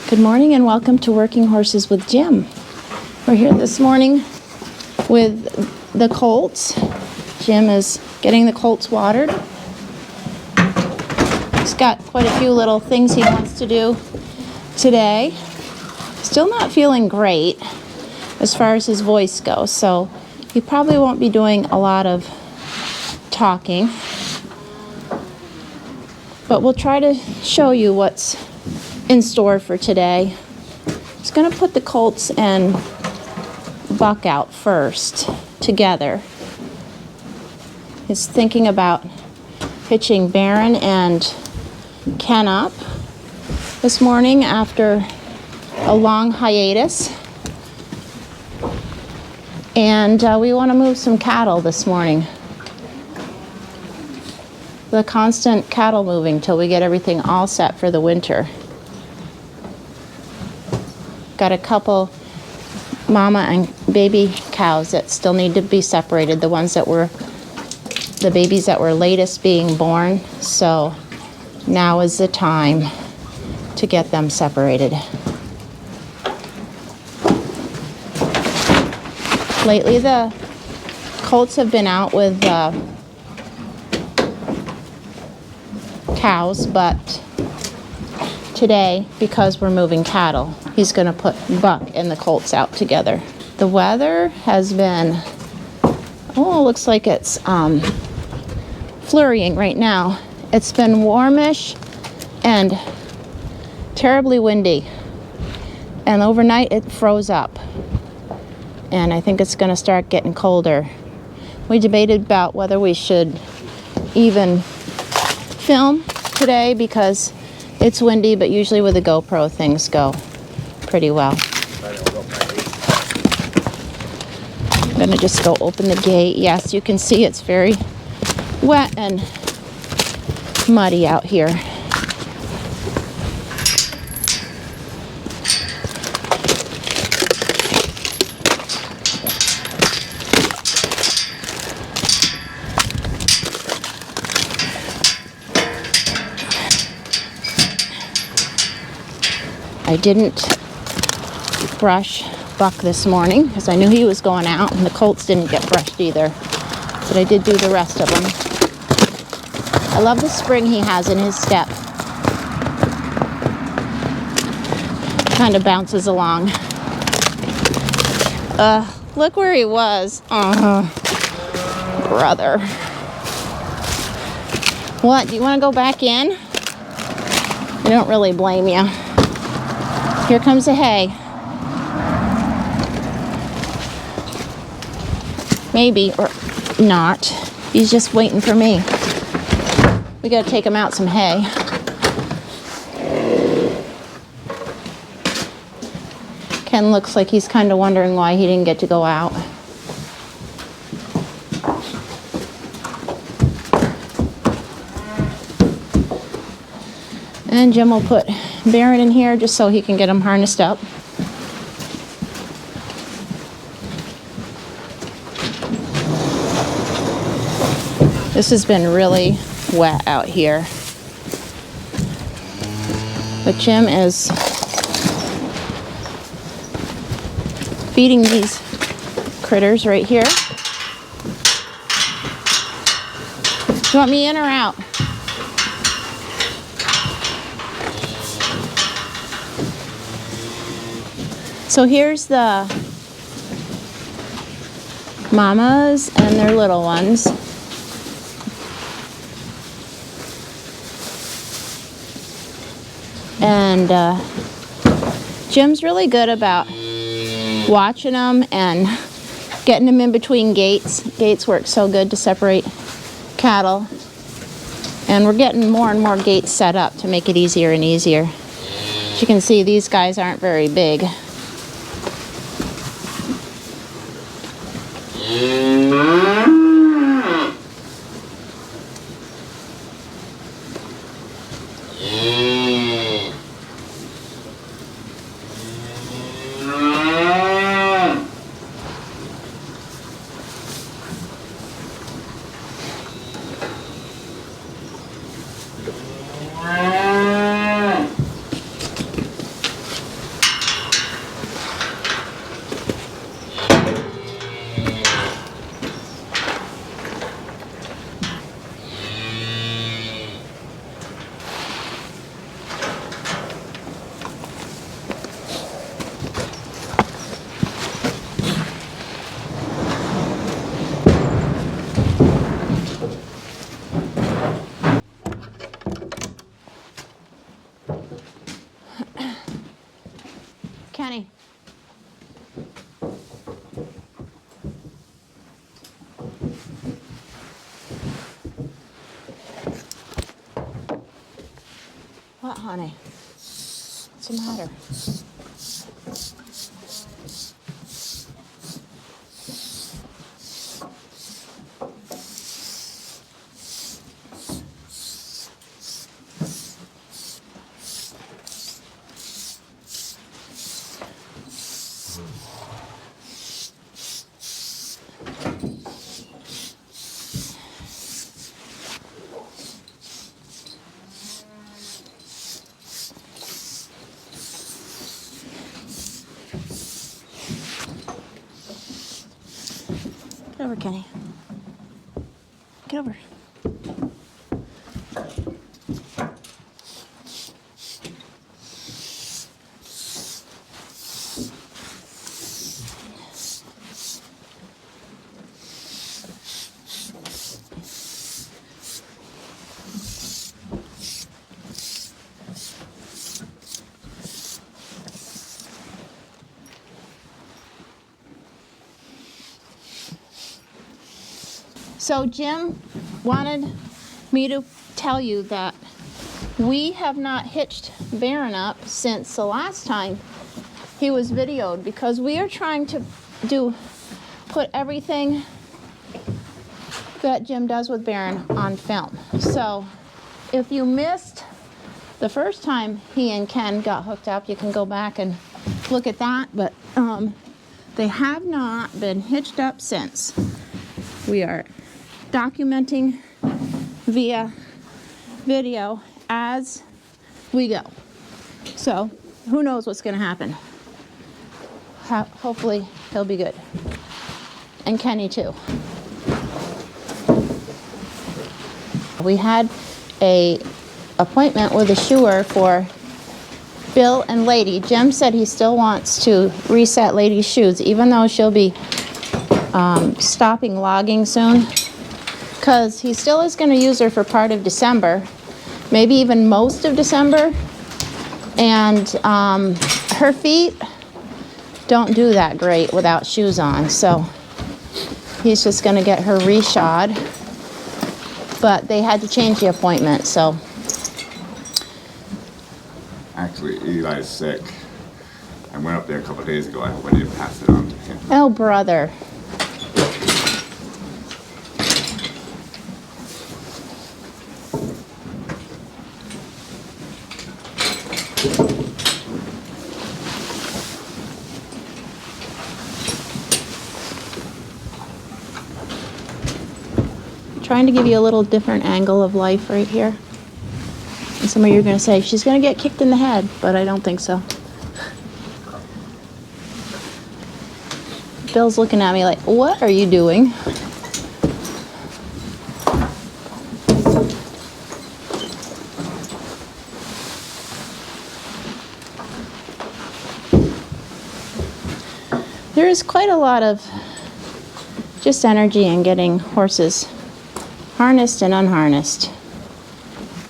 Good morning and welcome to Working Horses with Jim. We're here this morning with the colts. Jim is getting the colts watered. He's got quite a few little things he wants to do today. Still not feeling great as far as his voice goes, so he probably won't be doing a lot of talking. But we'll try to show you what's in store for today. He's going to put the colts and buck out first together. He's thinking about hitching Baron and Ken up this morning after a long hiatus. And we want to move some cattle this morning. The constant cattle moving till we get everything all set for the winter. Got a couple mama and baby cows that still need to be separated, the babies that were latest being born, so now is the time to get them separated. Lately the colts have been out with cows, but today, because we're moving cattle, he's going to put Buck and the colts out together. The weather has been, looks like it's flurrying right now. It's been warmish and terribly windy. And overnight it froze up. And I think it's going to start getting colder. We debated about whether we should even film today because it's windy, but usually with a GoPro things go pretty well. I'm going to just go open the gate. Yes, you can see it's very wet and muddy out here. I didn't brush Buck this morning because I knew he was going out, and the colts didn't get brushed either, but I did do the rest of them. I love the spring he has in his step. Kind of bounces along. Look where he was. Brother. What, do you want to go back in? I don't really blame you. Here comes the hay. Maybe, or not. He's just waiting for me. We gotta take him out some hay. Ken looks like he's kind of wondering why he didn't get to go out. And Jim will put Baron in here just so he can get him harnessed up. This has been really wet out here. But Jim is feeding these critters right here. Do you want me in or out? So here's the mamas and their little ones. And Jim's really good about watching them and getting them in between gates. Gates work so good to separate cattle. And we're getting more and more gates set up to make it easier and easier. As you can see, these guys aren't very big. Kenny. What, honey? What's the matter? Get over, Kenny. Get over. So Jim wanted me to tell you that we have not hitched Baron up since the last time he was videoed, because we are trying to put everything that Jim does with Baron on film. So if you missed the first time he and Ken got hooked up, you can go back and look at that, but they have not been hitched up since. We are documenting via video as we go. So who knows what's going to happen. Hopefully he'll be good. And Kenny too. We had a appointment with a shoer for Bill and Lady. Jim said he still wants to reset Lady's shoes, even though she'll be stopping logging soon, because he still is going to use her for part of December, maybe even most of December. And her feet don't do that great without shoes on, so he's just going to get her reshod. But they had to change the appointment, so. Actually, Eli's sick. I went up there a couple of days ago. I hope I didn't pass it on to him. Oh, brother. Trying to give you a little different angle of life right here. And some of you are going to say, she's going to get kicked in the head, but I don't think so. Bill's looking at me like, what are you doing? There is quite a lot of just energy in getting horses harnessed and unharnessed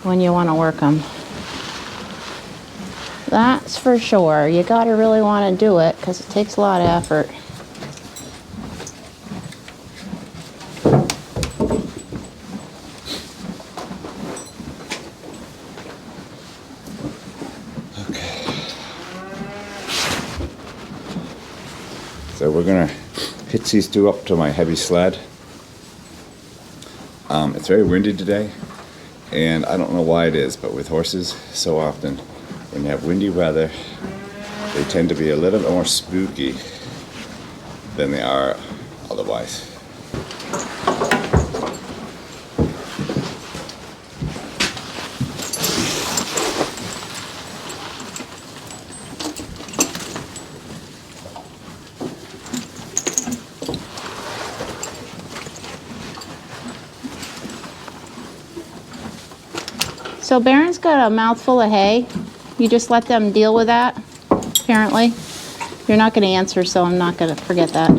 when you want to work them. That's for sure. You got to really want to do it because it takes a lot of effort. So we're gonna hitch these two up to my heavy sled. It's very windy today, and I don't know why it is, but with horses, so often when you have windy weather, they tend to be a little bit more spooky than they are otherwise. So Baron's got a mouthful of hay. You just let them deal with that, apparently. You're not going to answer, so I'm not going to forget that.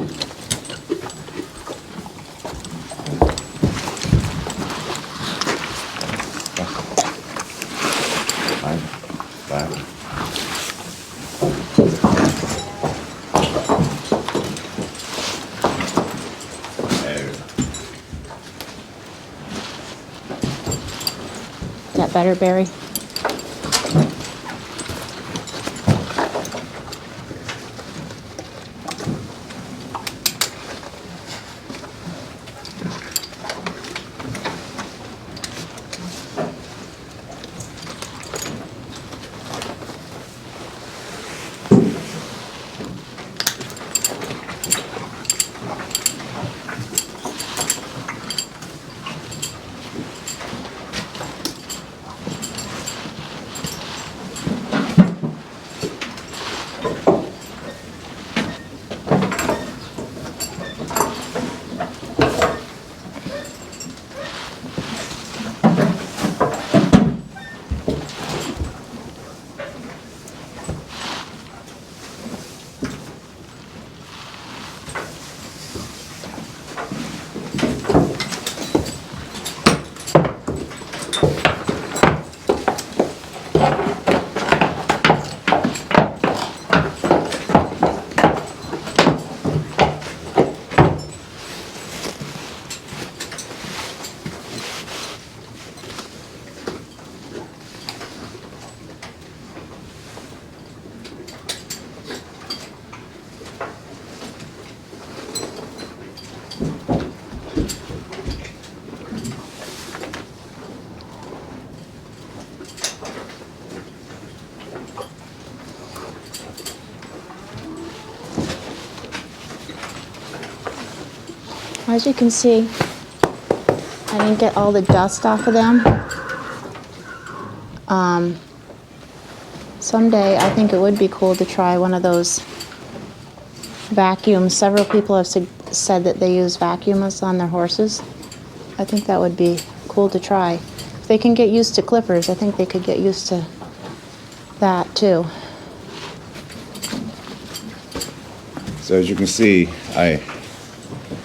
that better, Barry? As you can see, I didn't get all the dust off of them. Someday I think it would be cool to try one of those vacuums. Several people have said that they use vacuums on their horses. I think that would be cool to try. If they can get used to clippers, I think they could get used to that too. So as you can see, I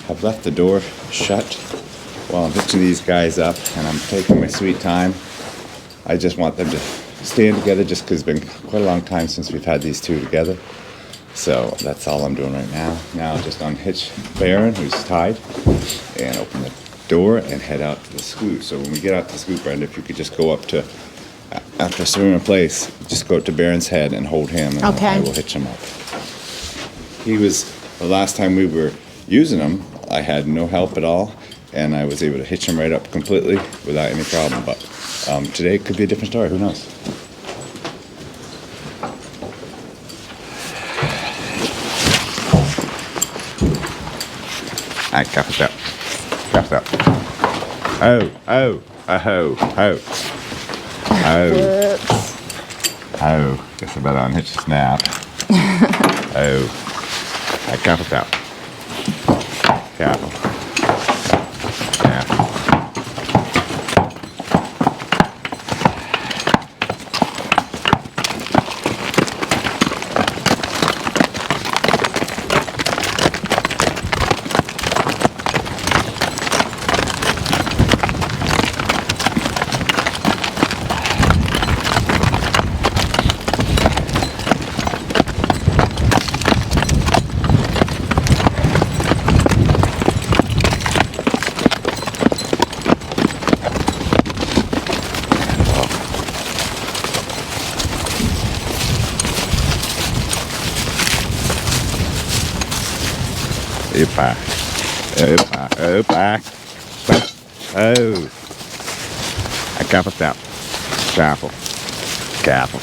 have left the door shut while I'm hitching these guys up, and I'm taking my sweet time. I just want them to stand together just because it's been quite a long time since we've had these two together. So that's all I'm doing right now. Now I'll just unhitch Percheron, who's tied, and open the door and head out to the scoop. So when we get out to the scoop, Brenda, if you could just go up to, after swimming in place, just go up to Percheron's head and hold him, and Okay. I will hitch him up. He was, the last time we were using him, I had no help at all, and I was able to hitch him right up completely without any problem. But today could be a different story. Who knows? All right, cap it up. Cap it up. Oh, oh, oh, oh, oh. Oh, guess I better unhitch the snap. Oh. I cap it up. Careful. Careful. Opa. Opa. Opa. Oh. I cap it up. Careful. Careful.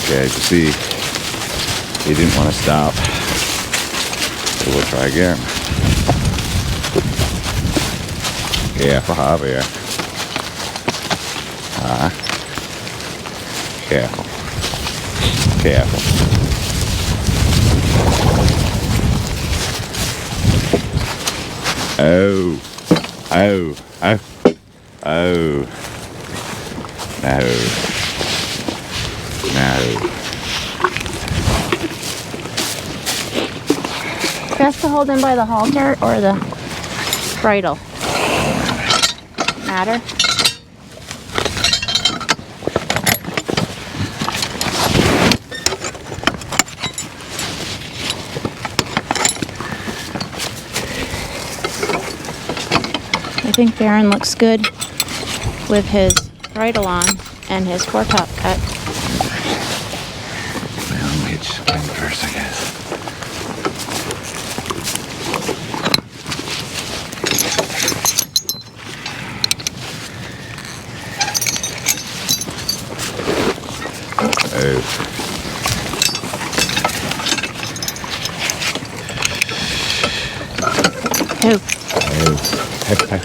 Okay, as you see, he didn't want to stop. So we'll try again. Careful, Javier. Careful. Careful. Oh. Oh. Oh. Oh. No. No. Best to hold him by the halter or the bridle? Matter? think Baron looks good with his bridle on and his foretop cut. Well, we just win first, I guess. Oh. Who? Oh. Heck, heck.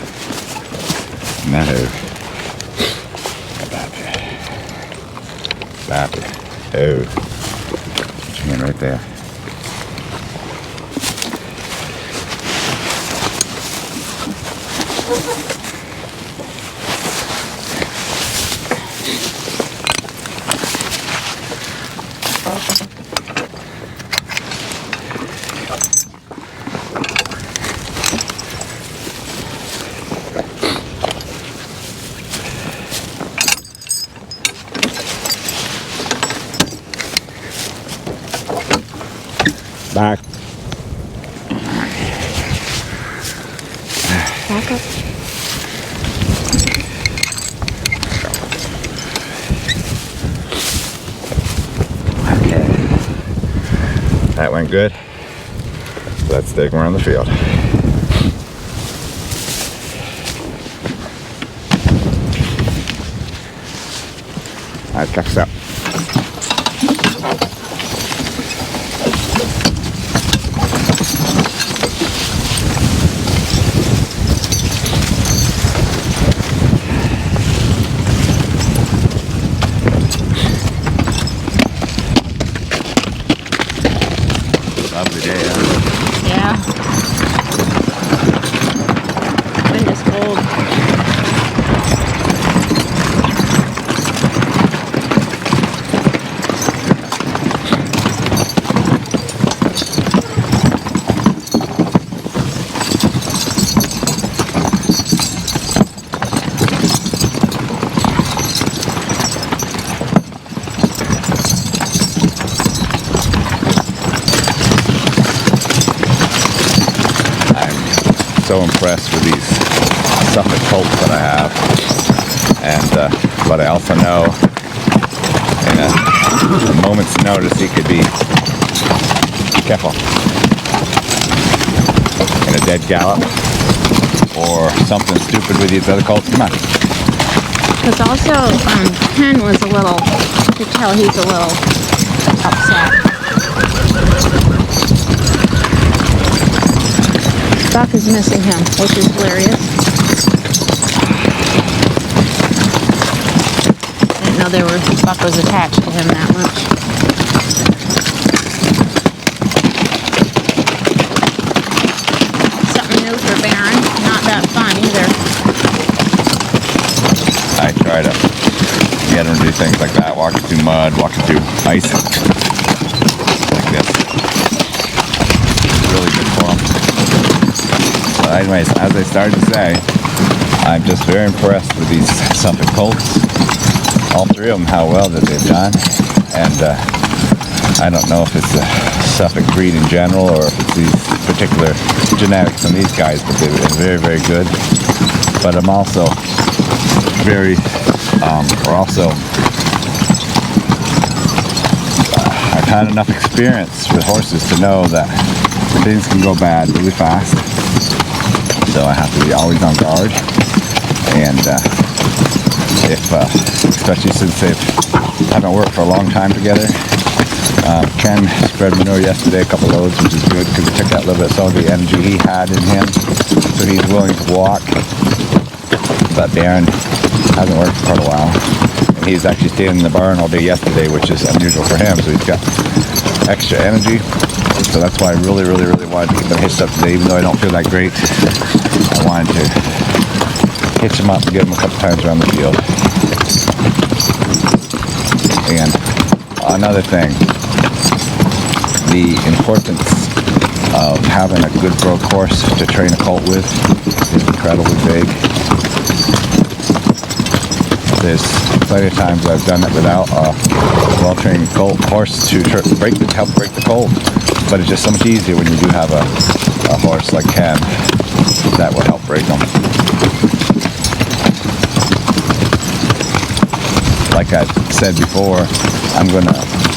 No. Bappy. Oh. Put your hand right there. Back. Back up. Okay. That went good. Let's dig around the field. All right, catch up. Lovely day, huh? Yeah. Wind is cold. So impressed with these Suffolk colts that I have, and but I also know in a moment's notice he could be careful in a dead gallop or something stupid with these other colts. Come on. Because also, Ken was a little, you could tell he's a little upset. Buck is missing him, which is hilarious. Didn't know Buck was attached to him that much. Something new for Baron. Not that fun either. I try to get him to do things like that, walking through mud, walking through ice, like this. It's really good for him. But anyways, as I started to say, I'm just very impressed with these Suffolk colts. All three of them, how well that they've done. And I don't know if it's the Suffolk breed in general or if it's these particular genetics on these guys, but they've been very, very good. But I'm also very, I've had enough experience with horses to know that things can go bad really fast. So I have to be always on guard, and especially since they haven't worked for a long time together. Ken spread manure yesterday, a couple loads, which is good because it took out a little bit of some of the energy he had in him, so he's willing to walk. But Baron hasn't worked for quite a while, and he's actually staying in the barn all day yesterday, which is unusual for him, so he's got extra energy. So that's why I really, really, really wanted to get them hitched up today, even though I don't feel that great. I wanted to hitch them up and get them a couple times around the field. And another thing, the importance of having a good broke horse to train a colt with is incredibly big. There's plenty of times I've done it without a well-trained colt horse to help break the colt. But it's just so much easier when you do have a horse like Ken that will help break them. Like I said before, I'm gonna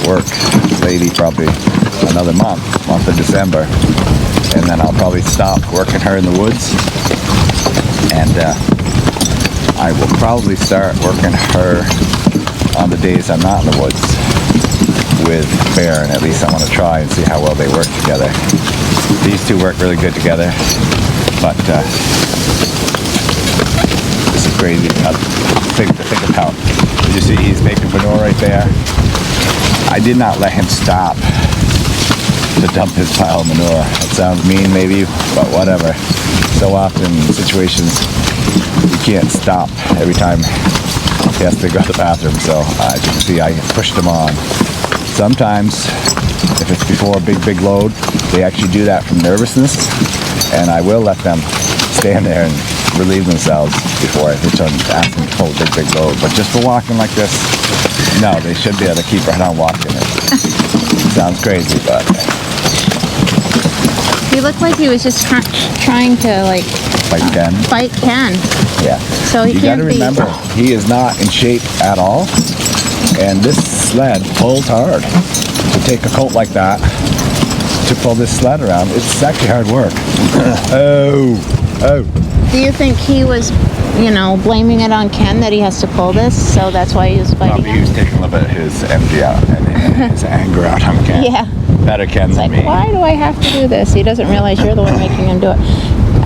work Lady probably another month of December, and then I'll probably stop working her in the woods, and I will probably start working her on the days I'm not in the woods with Baron. At least I want to try and see how well they work together. These two work really good together, but this is crazy thing to think about. You see he's making manure right there. I did not let him stop to dump his pile of manure. It sounds mean maybe, but whatever. So often in situations you can't stop every time he has to go to the bathroom. So as you can see, I pushed him on. Sometimes if it's before a big load, they actually do that from nervousness, and I will let them stand there and relieve themselves before I hit on ask them to pull a big load. But just for walking like this, no, they should be able to keep right on walking it. Sounds crazy, but He looked like he was just trying to like fight Ken. Fight Ken. Yeah. So he you can't gotta remember, he is not in shape at all, and this sled pulls hard. To take a colt like that, to pull this sled around, it's actually hard work. Oh. Do you think he was, blaming it on Ken that he has to pull this, so that's why he was fighting Probably he was taking a little bit of his energy out and his anger out on Ken. Yeah. Better Ken than me. Why do I have to do this? He doesn't realize you're the one making him do it.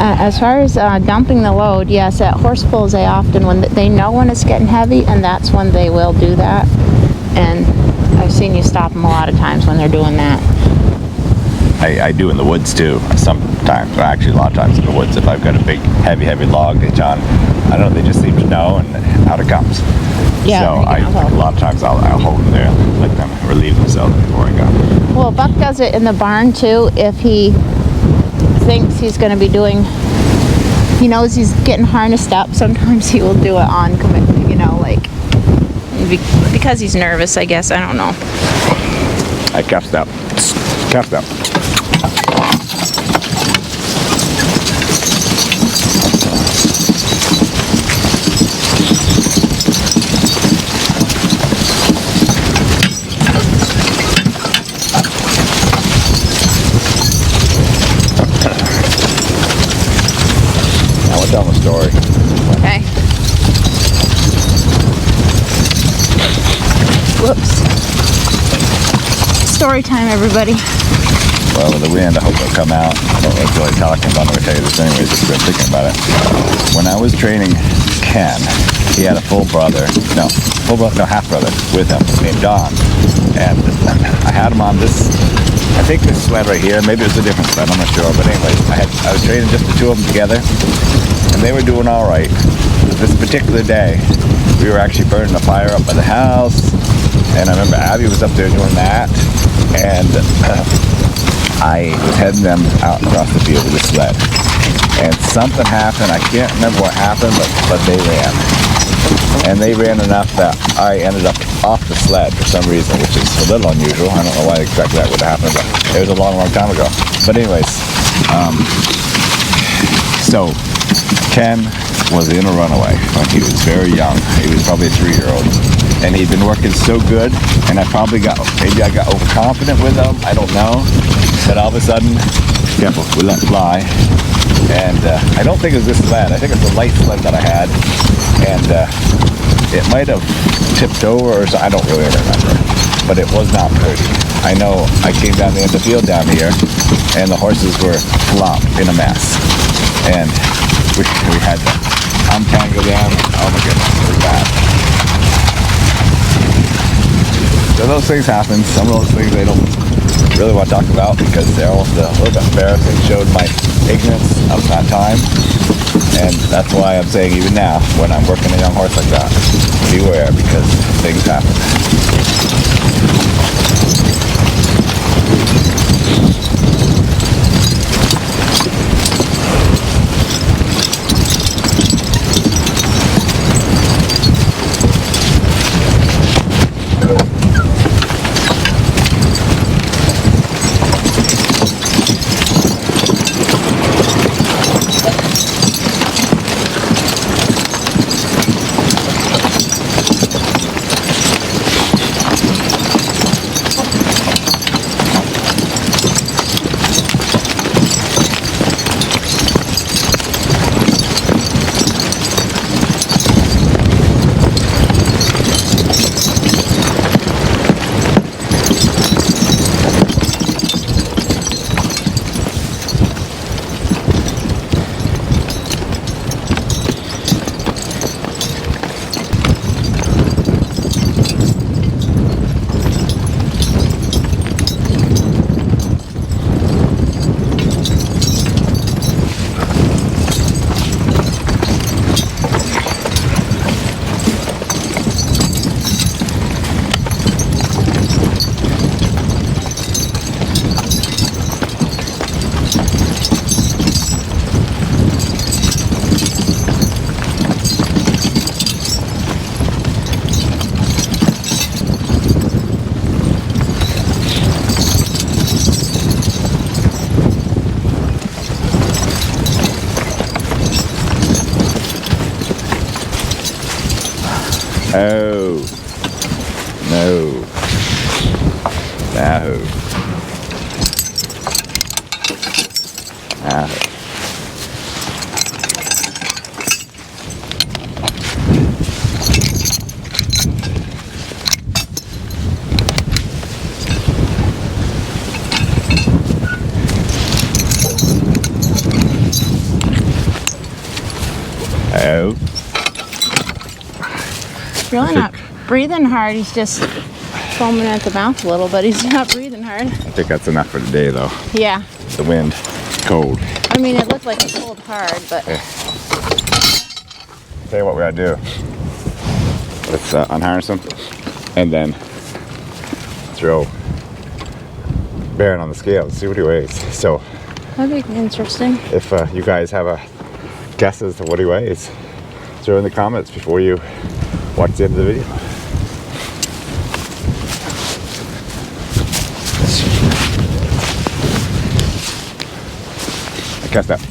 As far as dumping the load, yes, at horse pulls they often, when they know when it's getting heavy, and that's when they will do that. And I've seen you stop them a lot of times when they're doing that. I do in the woods too, sometimes, or actually a lot of times in the woods. If I've got a big, heavy log, they just seem to know, and out it comes. Yeah, so a lot of times I'll hold them there and let them relieve themselves before I go. Well, Buck does it in the barn too. If he thinks he's going to be doing, he knows he's getting harnessed up, sometimes he will do it on commit, because he's nervous, I guess. I don't know. I cuffed up. Cuffed up. Now we'll tell the story. Okay. Whoops. Story time, everybody. Well, with the wind, I hope it'll come out. I don't like really talking about it. I'm going to tell you this anyways, just been thinking about it. When I was training Ken, he had a half brother with him named Don. And I had him on this, I think this sled right here. Maybe it was a different sled, I'm not sure. But anyways, I was training just the two of them together, and they were doing all right. This particular day, we were actually burning a fire up by the house, and I remember Abby was up there doing that, and I was heading them out across the field with a sled, and something happened. I can't remember what happened, but they ran, and they ran enough that I ended up off the sled for some reason, which is a little unusual. I don't know why exactly that would happen, but it was a long time ago. But anyways, so Ken was in a runaway when he was very young. He was probably a 3-year-old, and he'd been working so good, and maybe I got overconfident with him, I don't know, but all of a sudden, careful, we let fly, and I don't think it was this sled. I think it's a light sled that I had, and it might have tipped over or something. I don't really remember, but it was not pretty. I know I came down the end of the field down here, and the horses were flopped in a mess, and we had to untangle them. Oh my goodness, it was bad. So those things happen. Some of those things I don't really want to talk about because they're almost a little bit embarrassing. Showed my ignorance of that time, and that's why I'm saying even now, when I'm working a young horse like that, beware, because things happen. Oh. No. No. No. Oh. Really not breathing hard. He's just foaming at the mouth a little, but he's not breathing hard. I think that's enough for today, though. Yeah. The wind, it's cold. I mean, it looked like it pulled hard, but... Tell you what we gotta do. Let's unharness him and then throw Baron on the scale and see what he weighs. So That'd be interesting. if you guys have a guess as to what he weighs, throw in the comments before you watch the end of the video. I guess that.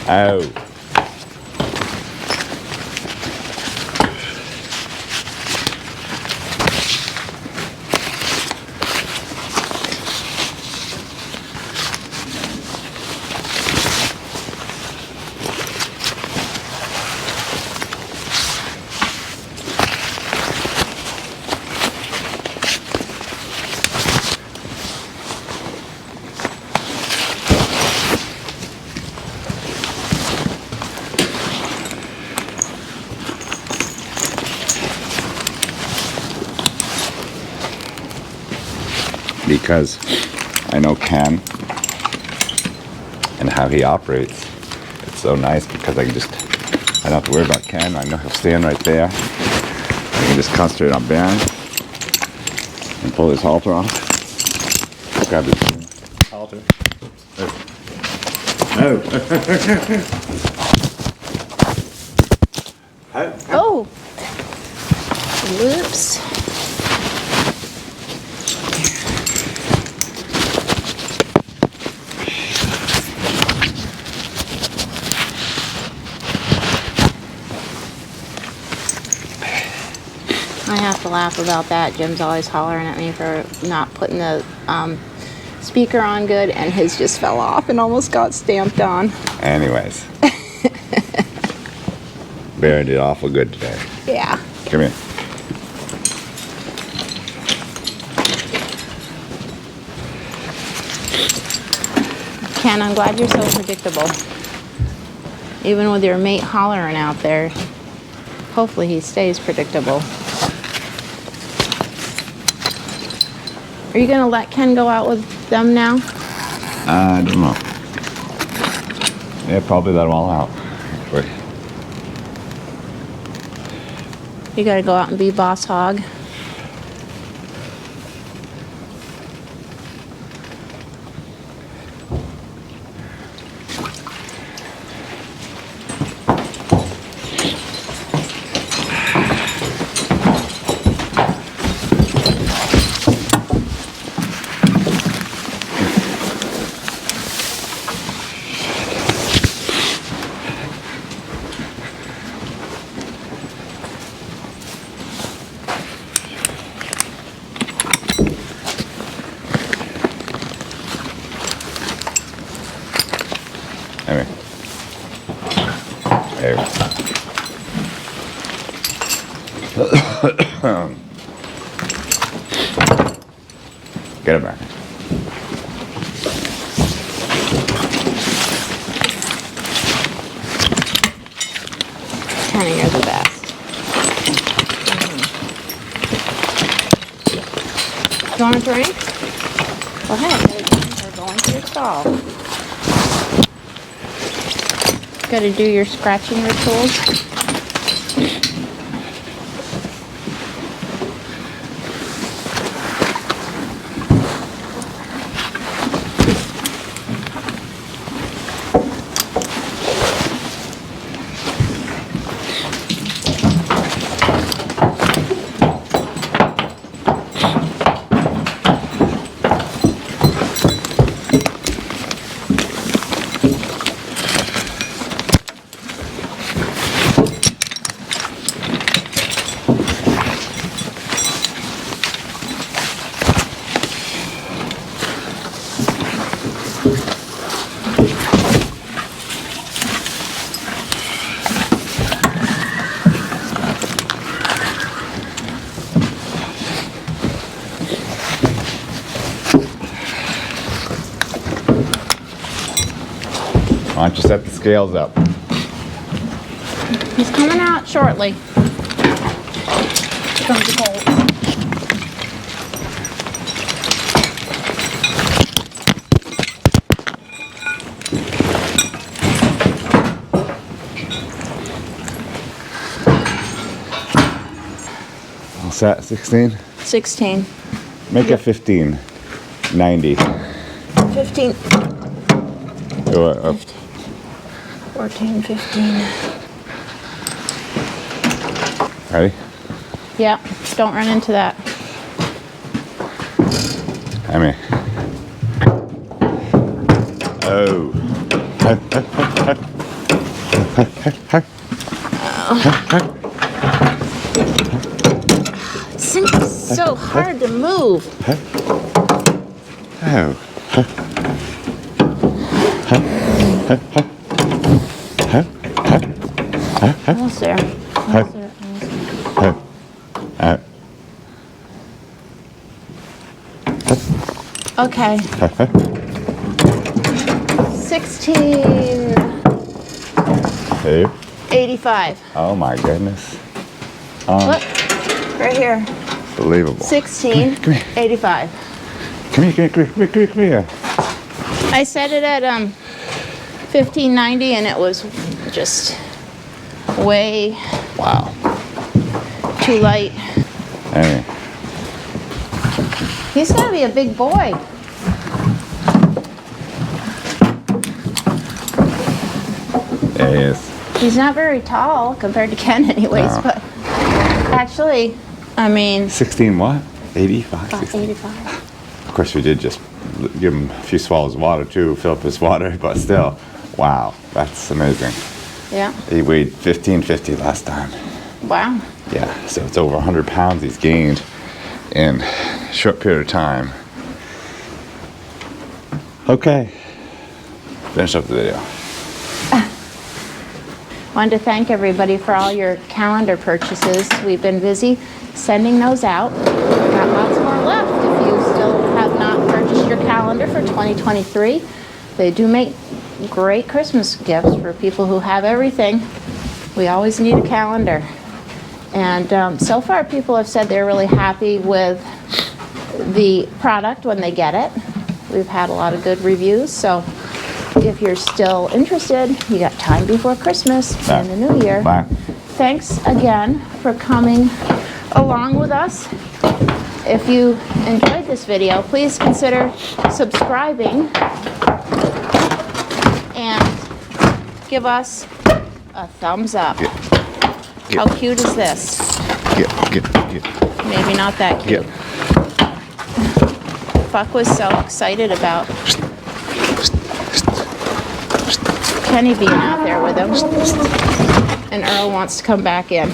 Oh. Because I know Ken and how he operates. It's so nice because I don't have to worry about Ken. I know he'll stand right there. I can just concentrate on Baron and pull his halter off. Grab his halter. No. Oh! Whoops. I have to laugh about that. Jim's always hollering at me for not putting the speaker on good, and his just fell off and almost got stamped on. Anyways. Baron did awful good today. Yeah. Come here. Ken, I'm glad you're so predictable. Even with your mate hollering out there, hopefully he stays predictable. Are you going to let Ken go out with them now? I don't know. Yeah, probably let them all out. Actually. You got to go out and be boss hog. Anyway. There we go. Get it back. Kenny, you're the best. You want a drink? Go ahead. We're going to your stall. Got to do your scratching rituals. Why don't you set the scales up? He's coming out shortly. Here comes the colt. All set, 16? 16. Make it 15. 90. 15. Go up. 14, 15. Ready? Yeah, don't run into that. I mean. Oh. It's so hard to move. Oh. Almost there. Almost there. Okay. 16. Two. 85. Oh my goodness. Look, right here. Unbelievable. 16. Come here. 85. Come here. I set it at 1590 and it was just way Wow. too light. Hey. He's gonna be a big boy. There he is. He's not very tall compared to Ken anyways, No. but actually, I mean, 16 what? 85? about 16. 85. Of course, we did just give him a few swallows of water too, fill up his water, but still, wow, that's amazing. Yeah. He weighed 1550 last time. Wow. Yeah, so it's over 100 pounds he's gained in a short period of time. Okay, finish up the video. Wanted to thank everybody for all your calendar purchases. We've been busy sending those out. We've got lots more left. If you still have not purchased your calendar for 2023, they do make great Christmas gifts for people who have everything. We always need a calendar. And so far people have said they're really happy with the product when they get it. We've had a lot of good reviews, so if you're still interested, you got time before Christmas and the New Year. Bye. Thanks again for coming along with us. If you enjoyed this video, please consider subscribing and give us a thumbs up. How cute is this? Get. Maybe not that cute. Get. Buck was so excited about Kenny being out there with him. And Earl wants to come back in.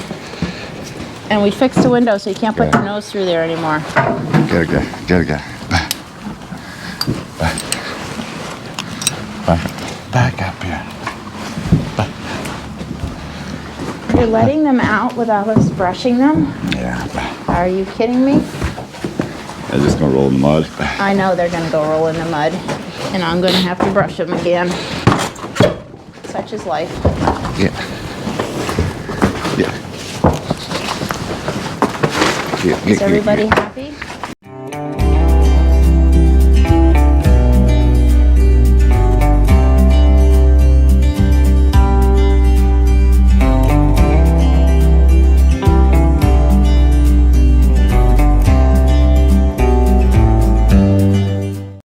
And we fixed the window so you can't put your nose through there anymore. Get it. Bye. Back up here. You're letting them out without us brushing them? Yeah. Are you kidding me? They're just gonna roll in the mud. I know they're gonna go roll in the mud. And I'm gonna have to brush them again. Such is life. Yeah. Is everybody happy?